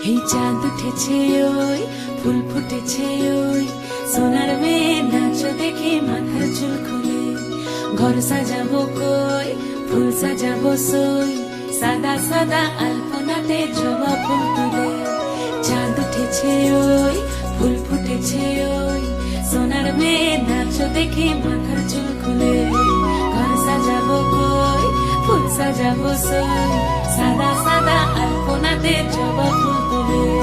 এই চাঁদ উঠেছে ওই ফুল ফুটেছে ওই সোনার মেয়ে নাচ দেখে মাথার চুল খুলে ঘর সাজাবো কই ফুল সাজাবো সই সাদা সাদা আলপনাতে জবা ফুল তুলে চাঁদ উঠেছে ওই ফুল ফুটেছে ওই সোনার মেয়ে নাচ দেখে মাথার চুল খুলে ঘর সাজাবো কই ফুল সাজাবো সই সাদা সাদা আলপনাতে জবা ফুল তুলে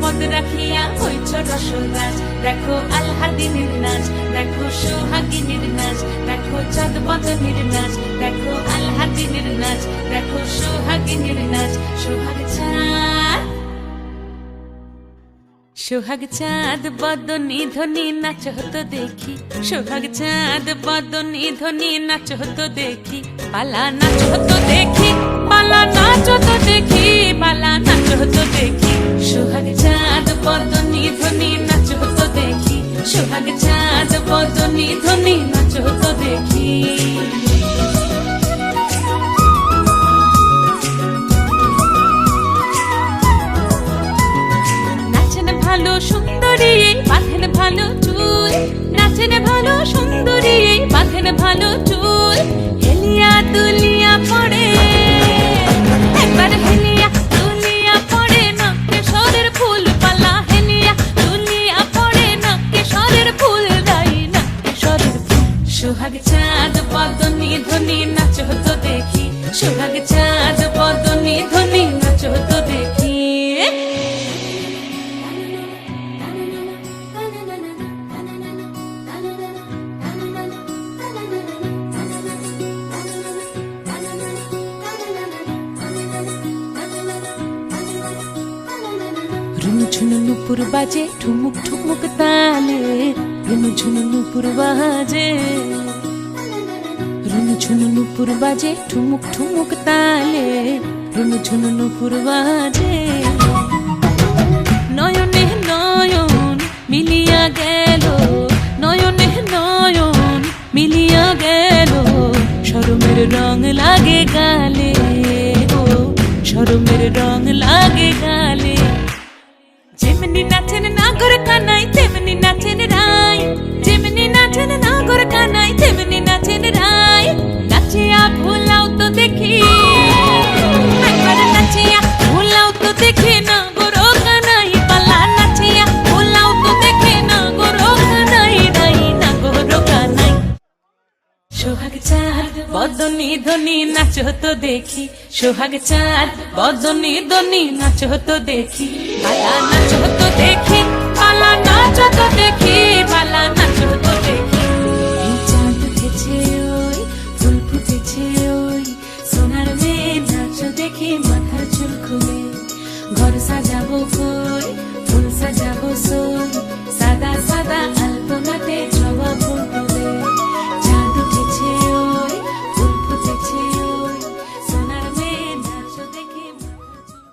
পদ রাখিয়া হইছ রসরাজ দেখো আলহাদিনীর নাচ দেখো সোহাগিনীর নাচ দেখো চাঁদ বদনীর নাচ দেখো আলহাদিনীর নাচ দেখো সোহাগিনীর নাচ সোহাগ চাঁদ বদনী ধ্বনি নাচ হতো দেখি সোহাগ চাঁদ বদনী ধ্বনি নাচ হতো দেখি পালা নাচ হতো দেখি পালা নাচ হতো দেখি পালা নাচ হতো দেখি সোহাগ চাঁদ বদনী ধ্বনি নাচ হতো দেখি সোহাগ চাঁদ বদনী ধ্বনি নাচ হতো দেখি ভালো সুন্দরী বাঁধেন ভালো চুল নাচেন ভালো সুন্দরী বাঁধেন ভালো চুল হেলিয়া দুলিয়া পড়ে একবার হেলিয়া দুলিয়া পড়ে নকেশ্বরের ফুল পালা হেলিয়া দুলিয়া পড়ে নকেশ্বরের ফুল দাই নকেশ্বরের ফুল সোহাগ চাঁদ বদনী ধ্বনি নাচ হতো দেখি সোহাগ চাঁদ বদনী ধ্বনি নাচ হতো দেখি ঝুনু নুপুর বাজে ঠুমুক ঠুমুক তালে রুনু ঝুনু নুপুর বাজে রুনু ঝুনু নুপুর বাজে ঠুমুক ঠুমুক তালে রুনু ঝুনু নুপুর বাজে নয়নে নয়ন মিলিয়া গেল নয়নে নয়ন মিলিয়া গেল শরমের রং লাগে গালে ও শরমের রং লাগে গালে যেমনি নাচেন নাগর কানাই তেমনি নাচেন রাই যেমনি নাচেন নাগর কানাই তেমনি নাচেন রাই নাচিয়া ভোলাও তো দেখি একবার নাচিয়া ভোলাও তো দেখি নাগর কানাই পালা নাচিয়া ভোলাও তো দেখি নাগর কানাই রাই নাগর কানাই সোহাগ চাঁদ বদনী ধ্বনি নাচ হতো দেখি সোহাগ চাঁদ বদনী ধ্বনি নাচ হতো দেখি পালা নাচ হতো দেখি পালা নাচ হতো দেখি পালা নাচ হতো দেখি এই চাঁদ উঠেছে ওই ফুল ফুটেছে ওই সোনার মেয়ে নাচ দেখি মাথার চুল খুলে ঘর সাজাবো কই ফুল সাজাবো সই সাদা সাদা আলপনাতে জবা ফুল তুলে চাঁদ উঠেছে ওই ফুল ফুটেছে ওই সোনার মেয়ে নাচ দেখি মাথার চুল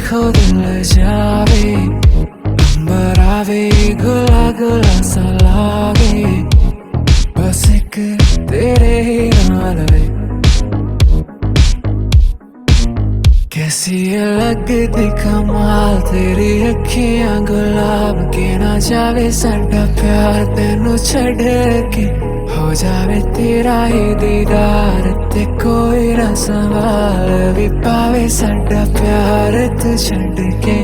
खुद ले जावे नंबर आवे गुला गुला सा लागे बस एक तेरे ही नाल वे कैसी लगदी कमाल तेरी अखियां गुलाब के ना जावे साडा प्यार तेनू छड़ के हो जावे तेरा ही दीदार ते कोई ना सवाल भी पावे साडा प्यार तू छड़ के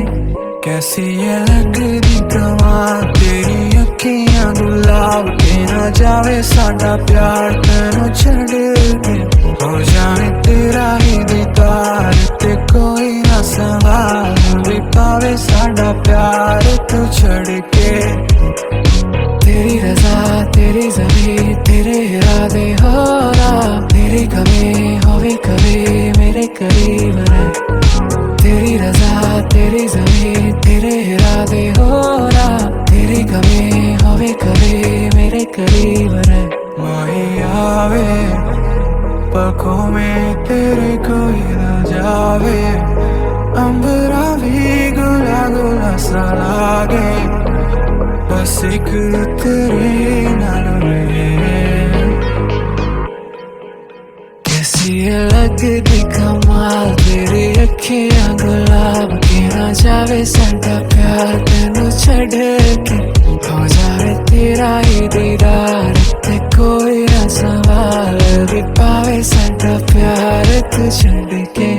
कैसी ये लगदी कमाल तेरी अखियां गुलाब के ना जावे साडा प्यार तेनू छड़ के हो जावे तेरा ही दीदार ते कोई ना सवाल भी पावे साडा प्यार तू छड़ के तेरी रजा तेरी ज़मीं तेरे इरादे हो रहा तेरी कमी होवे कभी मेरे करीब रहे तेरी रजा तेरी आवे, पलकों में तेरे कोई ना जावे, अंबरा भी गुला गुला सा लागे, बस एक तेरे नाल रहे। कैसी लगदी कमाल तेरी अखियां गुलाब के ना जावे साडा प्यार तेनू छड़ के, हो जाए तेरा ही दीदार ते कोई ना सवाल भी पावे साडा प्यार तू छड़ के।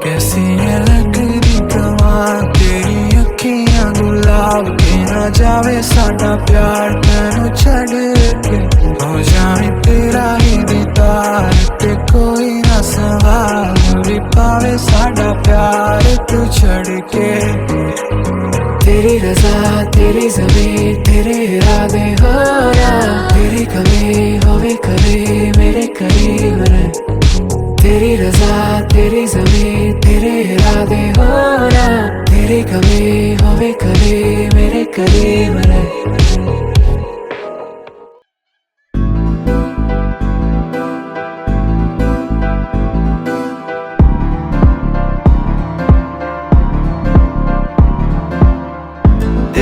कैसी लगदी कमाल तेरी अखियां गुलाब के ना जावे साडा प्यार तेनू छड़ के, हो जाए तेरा ही दीदार ते कोई ना सवाल भी पावे साडा प्यार तू छड़ के। तेरी रज़ा तेरी ज़मीं तेरे इरादे हो रहा, तेरी कमी होवे करे मेरे करीब रह। तेरी रज़ा तेरी ज़मीं तेरे इरादे हो रहा, तेरी कमी होवे करे मेरे करीब रह।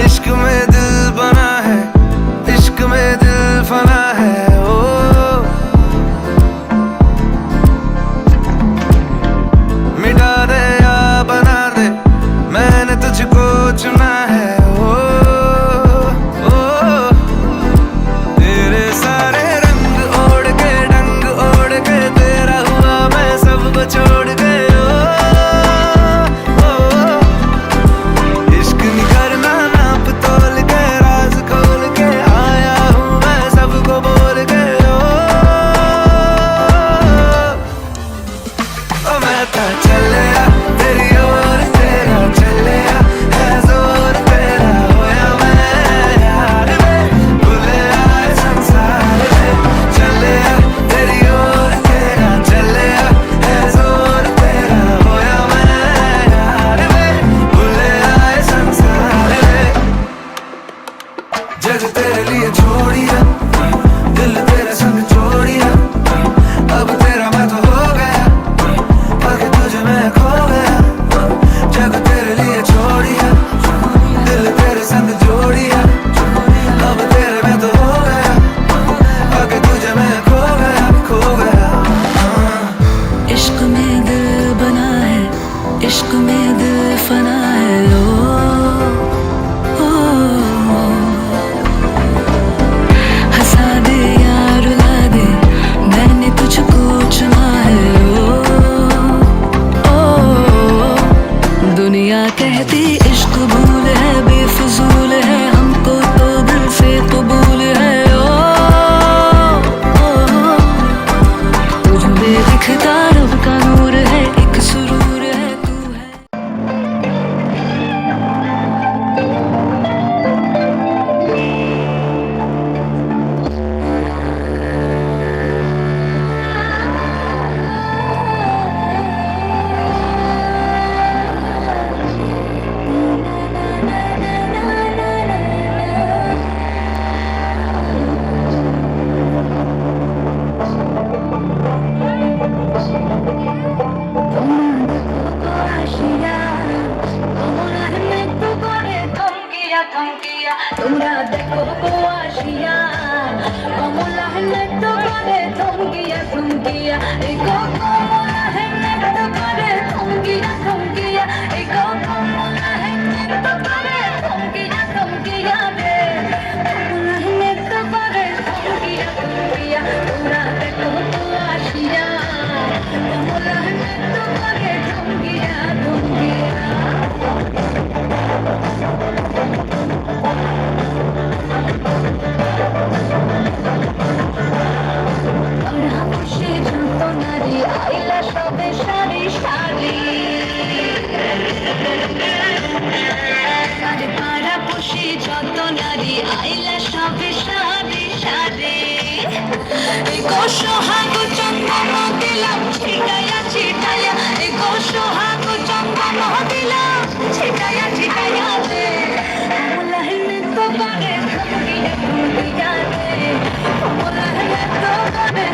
इश्क में दिल बना है, इश्क में दिल फना है, ओ मिटा दे या बना दे, मैंने तुझको चुना है, ओ तेरे सारे रंग ओढ़ के डंग ओढ़ के तेरा हुआ मैं सबको छोड़ के, इश्क नहीं करना नाप तोल के, राज खोल के आया हूँ मैं सबको बोल के, ओ मैं तो चलिया तेरी ओर तेरा चलिया है जोर तेरा, होया मैं यार में भूले आए संसार में, चलिया तेरी ओर तेरा चलिया है जोर तेरा, होया मैं यार में भूले आए संसार में। जग तेरे लिए छोड़िया, दिल तेरे संग जोड़िया, अब तेरा मैं तो हो गया, आगे तुझे मैं खो गया। जग तेरे लिए छोड़िया, दिल तेरे संग जोड़िया, अब तेरे मैं तो हो गया, आगे तुझे मैं खो गया, खो गया। इश्क में दिल बना है, इश्क में दिल फना है, ओ हंसा दे या रुला दे, मैंने तुझको चुना है, ओ दुनिया कहती इश्क भूल है बेफिजूल है, हमको तो दिल से कबूल है, तुझ में दिखता रब का नूर है, एक सुरूर है तू है। তোমরা দেখো গো আসিয়া, কমলা হেনে তো করে থমকিয়া থমকিয়া, এই গো কমলা হেনে তো করে থমকিয়া থমকিয়া, এই গো কমলা হেনে তো করে থমকিয়া থমকিয়া রে, কমলা হেনে তো করে থমকিয়া থমকিয়া, তোমরা দেখো গো আসিয়া, কমলা হেনে তো করে থমকিয়া থমকিয়া। আইলা সবে সারি সারি, আরে পাড়া পুষি যত নারী আইলা সবে সারি সারি, এই গো সোহাগ চন্দন দিলাম ছিটাইয়া ছিটাইয়া, এই গো সোহাগ চন্দন দিলাম ছিটাইয়া ছিটাইয়া রে, কমলা হেনে তো করে থমকিয়া থমকিয়া রে, কমলা হেনে তো করে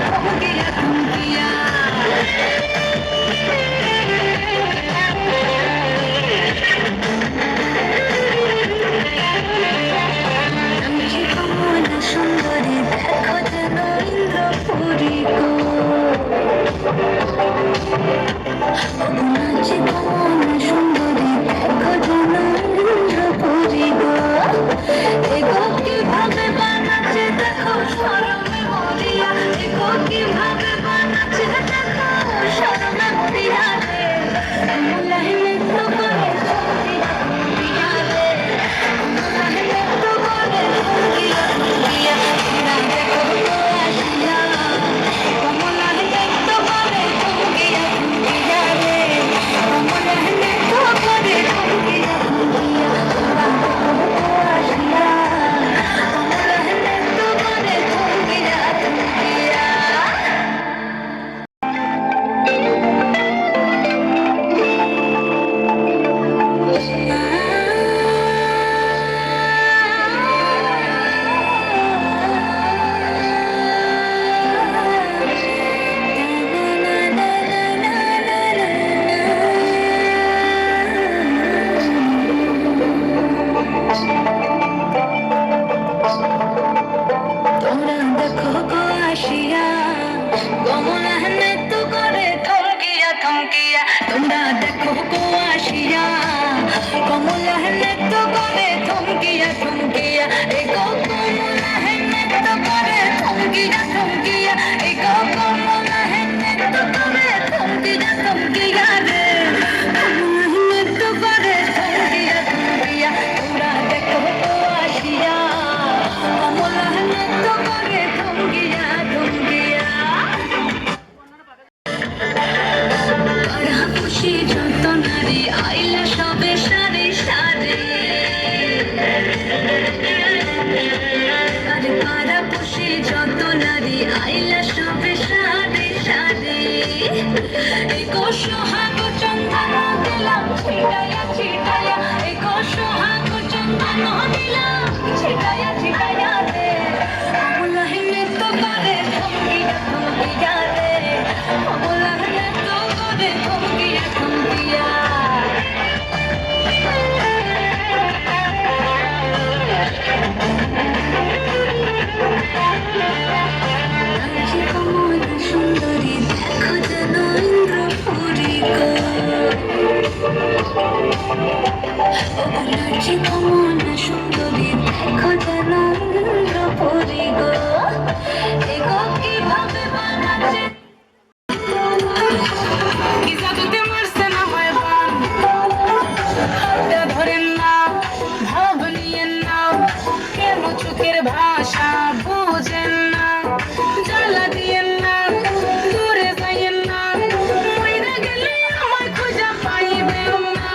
সোহাগ চন্দন দিলাম ছিটাইয়া ছিটাইয়া, এগো সোহাগ চন্দন দিলাম ছিটাইয়া ছিটাইয়া রে, অমলাহ নৃত্য করে থমকিয়া থমকিয়া রে, অমলাহ নৃত্য করে থমকিয়া থমকিয়া। আজি কমল সুন্দরী দেখো যেন ইন্দ্রপুরী গো, আজি কমল সুন্দরী দেখো যেন ইন্দ্রপুরী গো, এগো কিভাবে বানাচ্ছে কি জাদুতে মারছে না হয় বান, হাতটা ধরেন না ভাব নিয়েন না, কেন চোখের ভাষা বুঝেন না, জ্বালা দিয়েন না দূরে যাইয়েন না, মইরা গেলে আমায় খুঁজা পাইবেন না।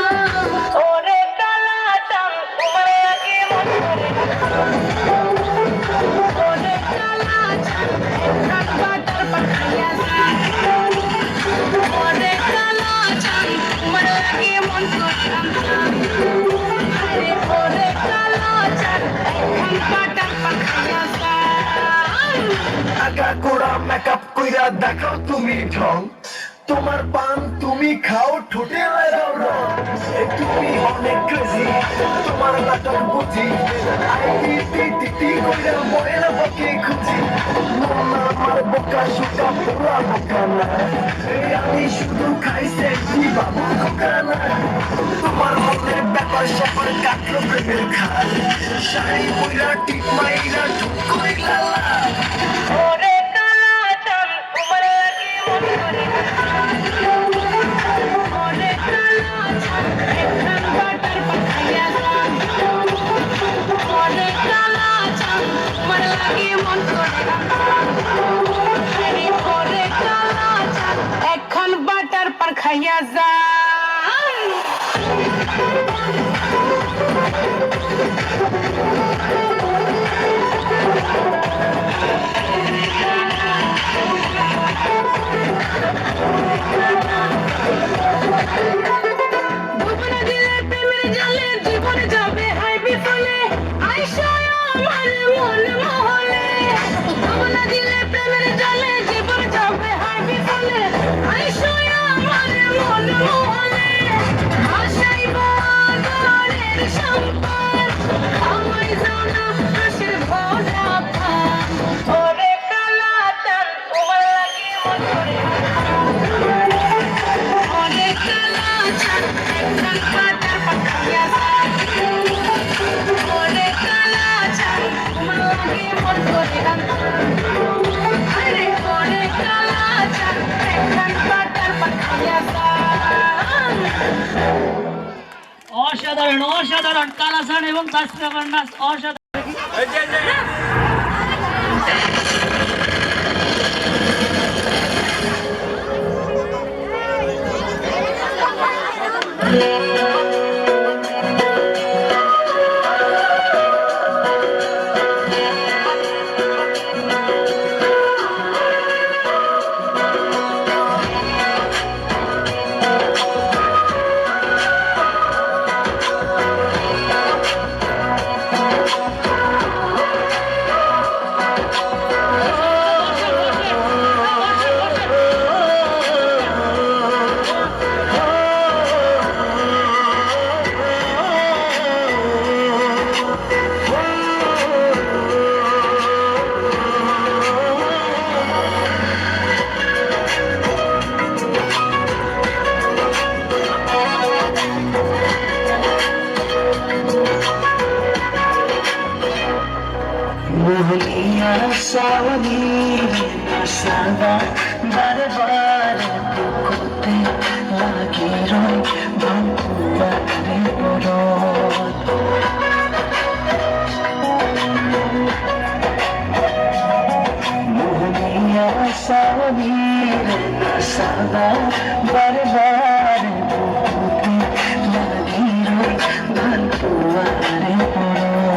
ওরে কালা চাঁদ তোমার আগে মন করে, ওরে কালা চাঁদ রাত বাটার পাখাইয়া যায়, ওরে কালা চাঁদ তোমার আগে মন করে, আরে ওরে কালা চাঁদ এখন বাটার পাখাইয়া যায়। আগা গোড়া মেকআপ কইরা দেখাও তুমি ঢং, তোমার পান তুমি খাও ঠোঁটে লাগাও রং, তুমি অনেক ক্রেজি তোমার নাটক বুঝি, আইটি টি টি কইরা বইলা বকে খুঁজি, মন আমার বোকা সুকা পুরা বোকা না, এই আমি শুধু খাইছে কি বাবু খোকা না, তোমার মনের ব্যাপার স্যাপার কাটলো প্রেমের খাল, শাড়ি বইরা টিপ মাইরা ঠুক কইলা লাল। ওরে কালা চাঁদ তোমার আগে মন করে, ওরে কালা চাঁদ এখন বাটার পাখাইয়া যায়, ওরে কালা চাঁদ তোমার আগে মন করে, আরে ওরে কালা চাঁদ এখন বাটার পাখাইয়া যায়। ডুবনা দিলে প্রেমের জালে জীবন যাবে হাই বিফলে, আইসায় আমার মন মহলে, ডুবনা দিলে প্রেমের জালে জীবন যাবে হাই বিফলে, আইসায় আমার মন মহলে, আশাইব আদরের সম্পদ, আমায় জানা হাসির ভরা পান, ওরে কালা চাঁদ তোমার লাগি মন করে, ওরে কালা চাঁদ এখন বাটার পাখাইয়া যায়, ওরে কালা চাঁদ তোমার লাগি মন করে, আরে ওরে কালা চাঁদ এখন বাটার পাখাইয়া যায়। অসাধারণ অসাধারণ কালাসান এবং তাসফিয়া নাচ অসাধারণ। मोहनिया सावनी सादा बार बार दुखते लागी रोय भांकुआ रे बरत मोहनिया सावनी सादा बार बार दुखते लागी रोय भांकुआ रे बरत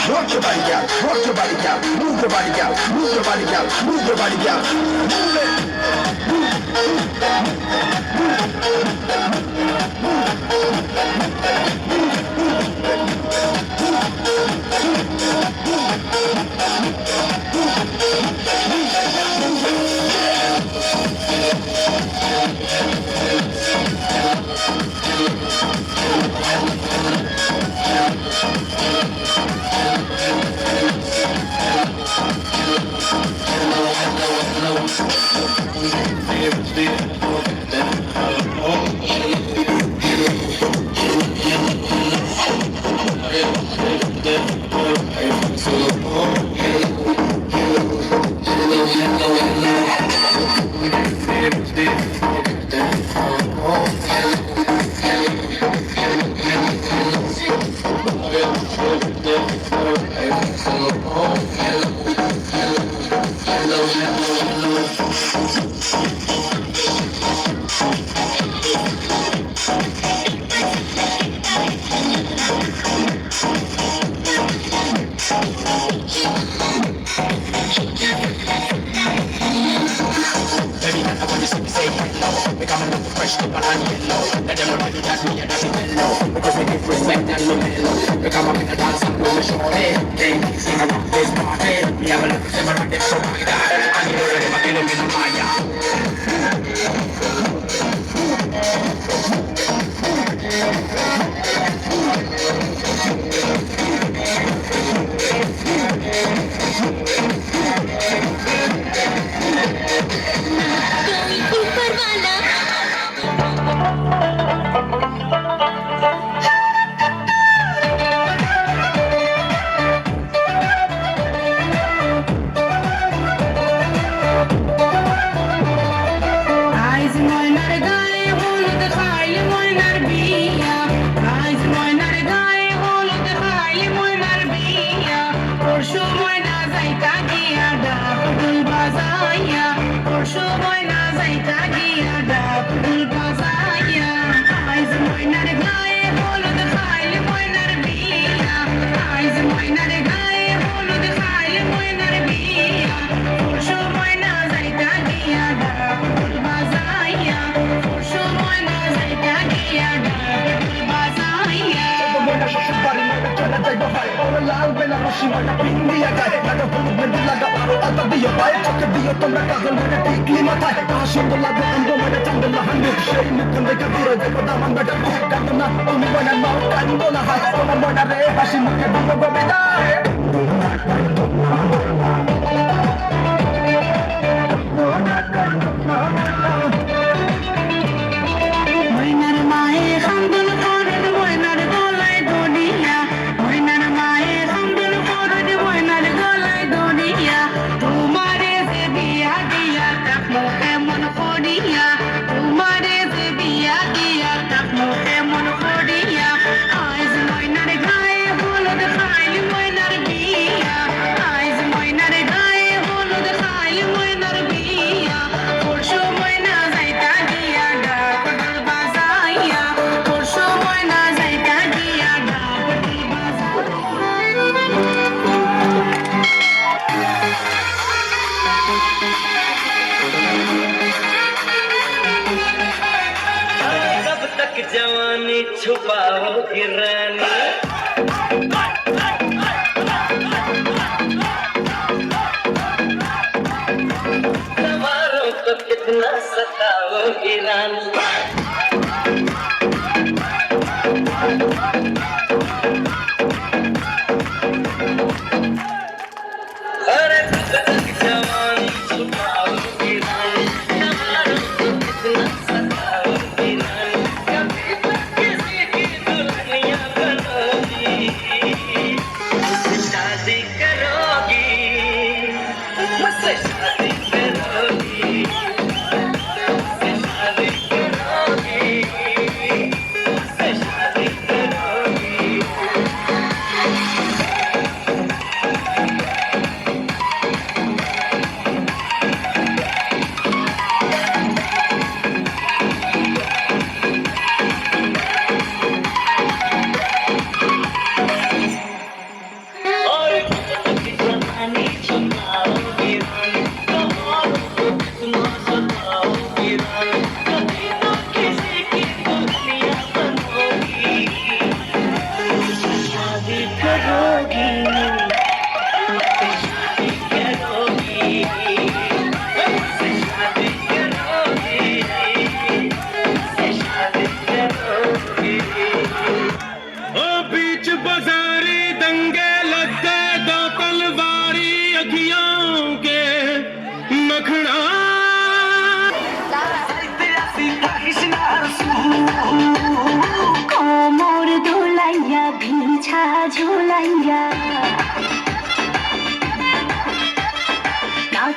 Rock your body, girl. Rock your body, girl. Move your body, girl. Move your body, girl. Move your body, girl. Move it.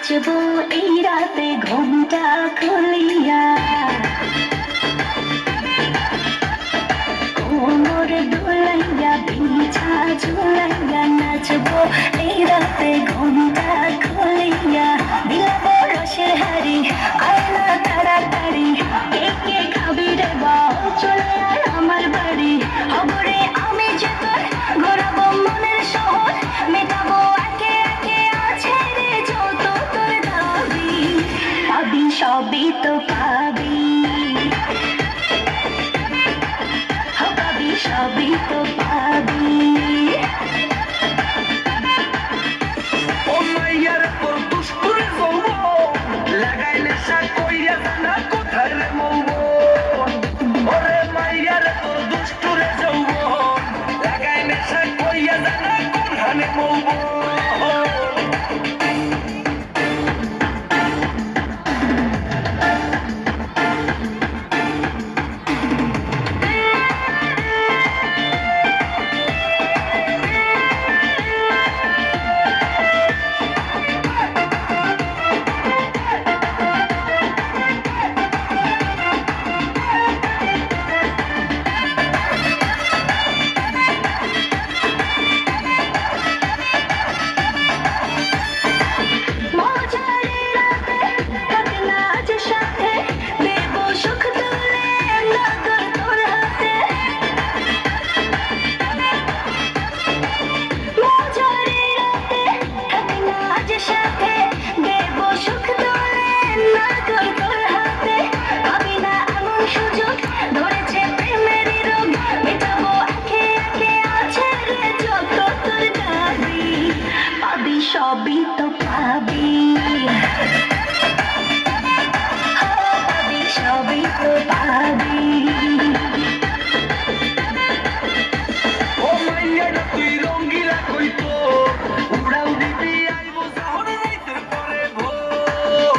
নাচবো এই রাতে ঘুমটা খুলিয়া কোমর দুলাইয়া বিছা ঝুলাইয়া নাচবো এই রাতে ঘুমটা খুলিয়া বিলাবো রসের হাড়ি আয়না তাড়াতাড়ি কে কে খাবি রে বল চলে আয় আমার বাড়ি খবরে আমি যে তোর ঘোরাবো মনের শহর মেটাবো একে একে আছে রে যত তোর দাবি পাবি সবই তো পাবি পাবি সবই তো পাবি ও মাইয়ার তোর দুষ্টুর যৌবন লাগাইলে শাক কইরা জানা কোথায় রে মৌবন ওরে মাইয়ার তোর দুষ্টুর যৌবন লাগাইলে শাক কইরা জানা কোথায় মৌবন সবই তো পাবি পাবি সবই তো পাবি ও মাইয়ার তুই রঙ্গিলা কইতো উড়াও দিবি আইবো শহরে রাইতের পরে ভোর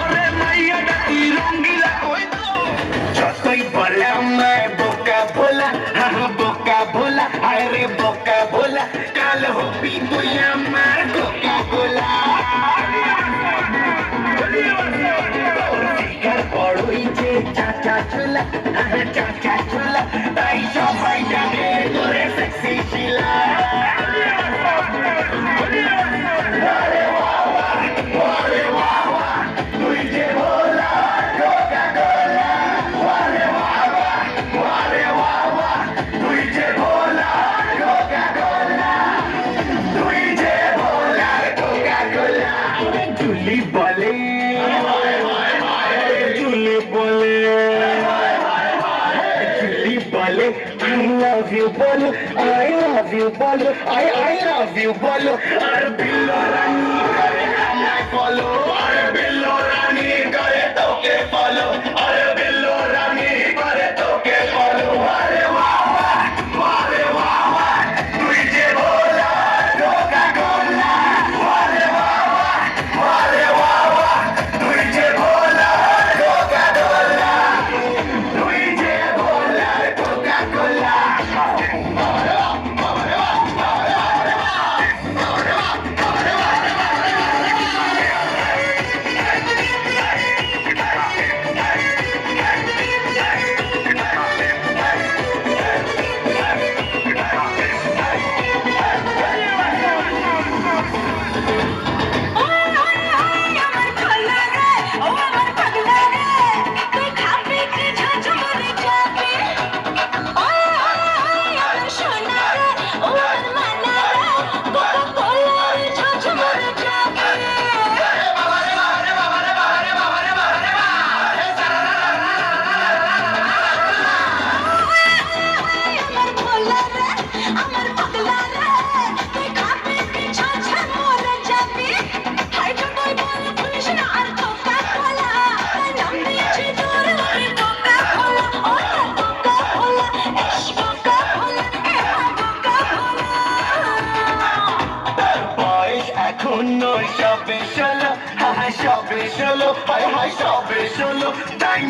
ওরে মাইয়ার তুই রঙ্গিলা কইতো যতই বললাম বোকা ভোলা বোকা ভোলা আরে বোকা ভোলা কাল হবি তুই আমার কোকা কোলা বড়ই যে চাচা চুলা চাচা চুলা তাই সবাই ডাকে করে সেক্সি শিলা তুই যে ভোলা কোকা কোলা ওরে বাবা তুই যে ভোলা কোকা কোলা তুই যে ভোলা কোকা কোলা জুলি বলে জুলি বলে জুলি বলে I love you বলো I love you বলো I love you বলো আর বিল্লো রানী করে আমায় ফলো আর বিল্লো রানী করে তোকে ফলো আর বিল্লো রানী করে তোকে ফলো আরে বাবা তুই যে ভোলা কোকা কোলা আরে বাবা তুই যে ভোলা কোকা কোলা তুই যে ভোলা কোকা কোলা সবে ষোলো হায় সবে ষোলো হায় সবে ষোলো তাই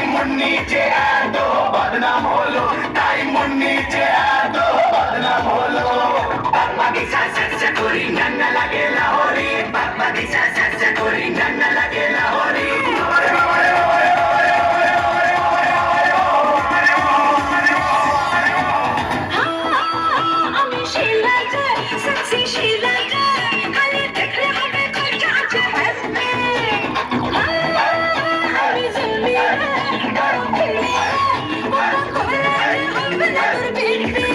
মুন্নি যে এত বদনাম হলো তাই মুন্নি যে এত বদনাম হলো আগে সাথে করি ঠান্ডা লাগে লাহোরি বাপ বাগিচা চর্চা করি ঠান্ডা লাগে লাহোরি আমি শিলা যে সেক্সি শিলা যে খালি দেখলে হবে খরচা আছে হ্যাপি আমি জলদি বড় খেলে বড় করে হবে না তোর বেবি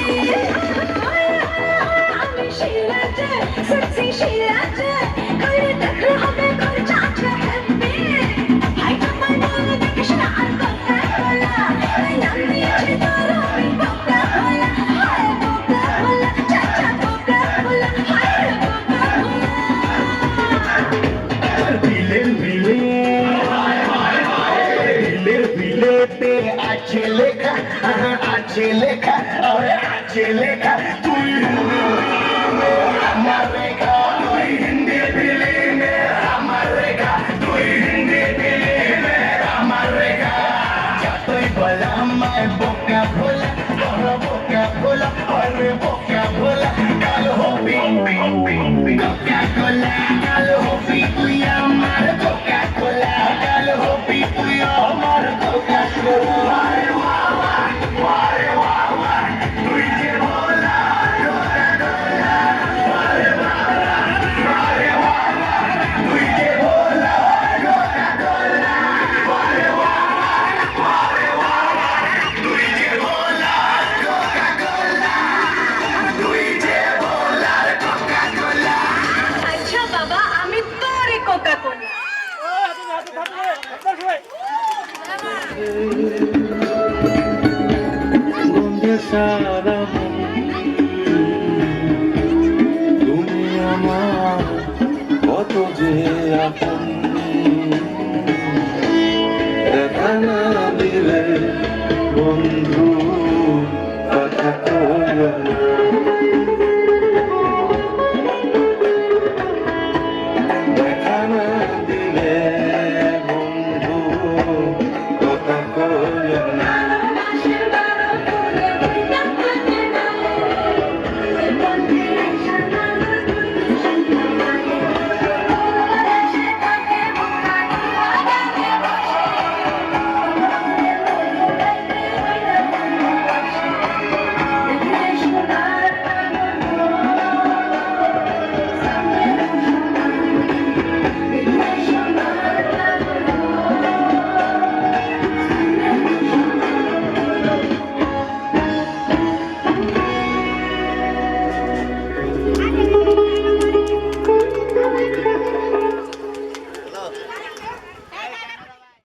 আমি শিলা যে সেক্সি শিলা যে খালি দেখলে হবে খরচা আছে হ্যাপি হাই তোমার বলে দেখিস না আর কথা বলা এই নাম দিয়েছি তোর আমি বকা বলা হায় বকা বলা চাচা বকা বলা হায় বকা বলা দিলে দিলে দিলে দিলেতে আছে লেখা আছে লেখা আরে আছে লেখা তুই আমার রেখা তুই হিন্দি ফিল্মে আমার রেখা তুই হিন্দি ফিল্মে আমার রেখা যতই বলা আমায় বোকা ভোলা বড় বোকা ভোলা আরে বোকা ভোলা কাল হবি কোকা কোলা কাল হবি তুই আমার কোকা কোলা কাল হবি তুই আমার কোকা কোলা তুই যে ভোলা কোকা কোলা তুই যে ভোলা কোকা কোলা তুই যে ভোলা কোকা কোলা তুই যে ভোলা কোকা কোলা আচ্ছা বাবা আমি তোরে কোকা কোলা বন্ধে সারা তুমি আমার কত যে আপন দেখা না দিলে বন্ধু